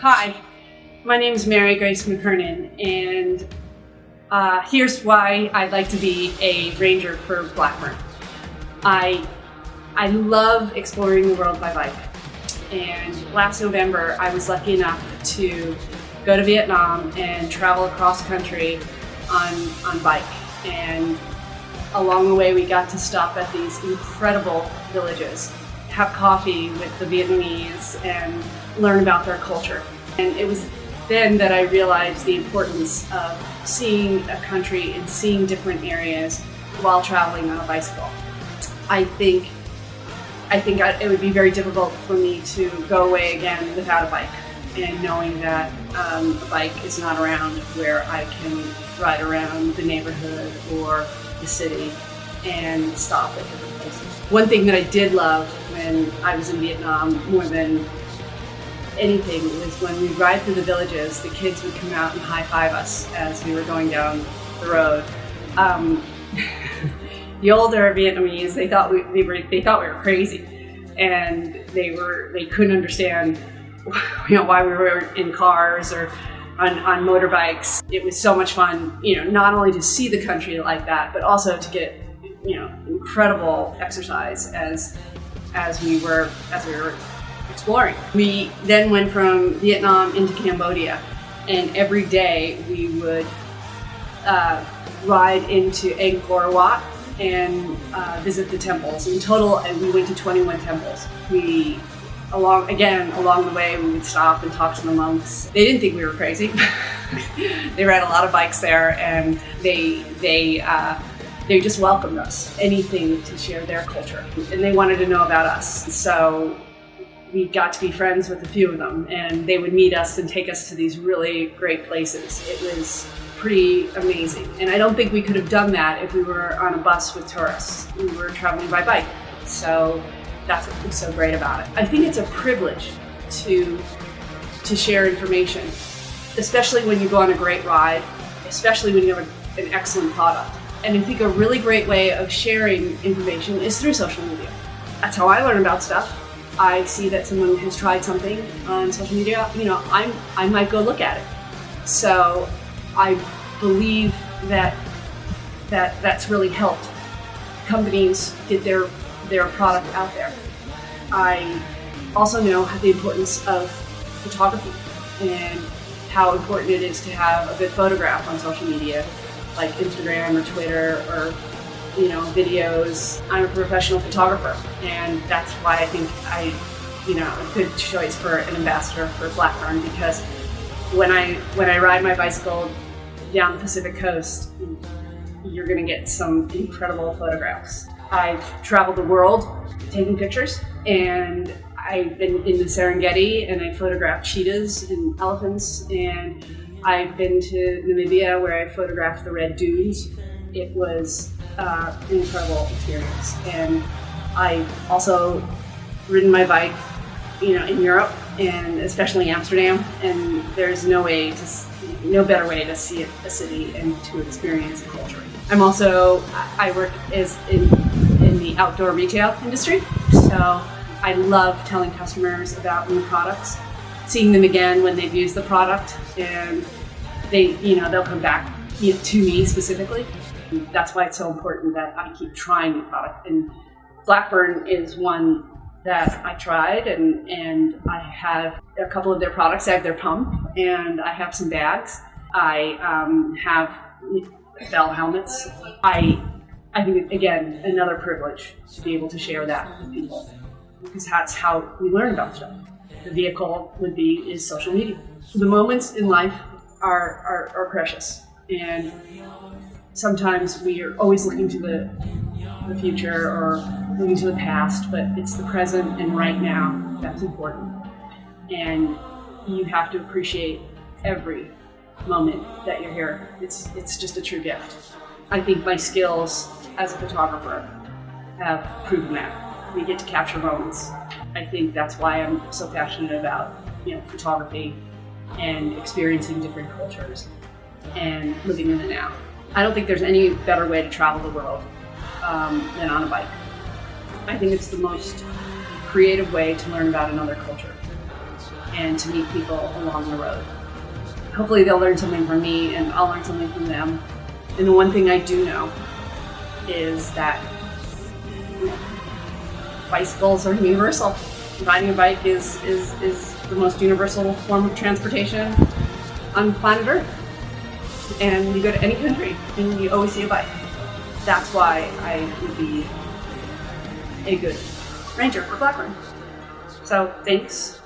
Hi, my name is Mary Grace McKernan, and here's why I'd like to be a ranger for Blackburn. I love exploring the world by bike, and last November I was lucky enough to go to Vietnam and travel across country on bike. And along the way we got to stop at these incredible villages, have coffee with the Vietnamese, and learn about their culture. And it was then that I realized the importance of seeing a country and seeing different areas while traveling on a bicycle. I think it would be very difficult for me to go away again without a bike, and knowing that a bike is not around where I can ride around the neighborhood or the city and stop at different places. One thing that I did love when I was in Vietnam more than anything was when we ride through the villages, the kids would come out and high-five us as we were going down the road. The older Vietnamese, they thought we were crazy, and they couldn't understand, why we were in cars or on motorbikes. It was so much fun, not only to see the country like that, but also to get, incredible exercise as we were exploring. We then went from Vietnam into Cambodia, and every day we would ride into Angkor Wat and visit the temples. In total, we went to 21 temples. Along the way, we would stop and talk to the monks. They didn't think we were crazy. They ride a lot of bikes there, and they just welcomed us, anything to share their culture, and they wanted to know about us. So we got to be friends with a few of them, and they would meet us and take us to these really great places. It was pretty amazing, and I don't think we could have done that if we were on a bus with tourists. We were traveling by bike, so that's what was so great about it. I think it's a privilege to share information, especially when you go on a great ride, especially when you have an excellent product. And I think a really great way of sharing information is through social media. That's how I learn about stuff. I see that someone has tried something on social media, I might go look at it. So I believe that's really helped companies get their product out there. I also know the importance of photography and how important it is to have a good photograph on social media, like Instagram or Twitter or videos. I'm a professional photographer, and that's why I think a good choice for an ambassador for Blackburn, because when I ride my bicycle down the Pacific Coast, you're going to get some incredible photographs. I've traveled the world taking pictures, and I've been in the Serengeti and I photographed cheetahs and elephants, and I've been to Namibia where I photographed the red dunes. It was an incredible experience, and I've also ridden my bike, in Europe and especially Amsterdam, and there's no better way to see a city and to experience a culture. I work in the outdoor retail industry, so I love telling customers about new products, seeing them again when they've used the product, and they'll come back to me specifically. That's why it's so important that I keep trying new product. And Blackburn is one that I tried, and I have a couple of their products. I have their pump, and I have some bags. I have bell helmets. I think, again, another privilege to be able to share that with people, because that's how we learn about stuff. The vehicle is social media. The moments in life are precious, and sometimes we are always looking to the future or looking to the past, but it's the present and right now that's important. And you have to appreciate every moment that you're here. It's just a true gift. I think my skills as a photographer have proven that. We get to capture moments. I think that's why I'm so passionate about photography and experiencing different cultures and living in the now. I don't think there's any better way to travel the world than on a bike. I think it's the most creative way to learn about another culture. and to meet people along the road. Hopefully they'll learn something from me and I'll learn something from them. And the one thing I do know is that bicycles are universal. Riding a bike is the most universal form of transportation on planet Earth. And you go to any country and you always see a bike. That's why I would be a good ranger for Blackburn. So thanks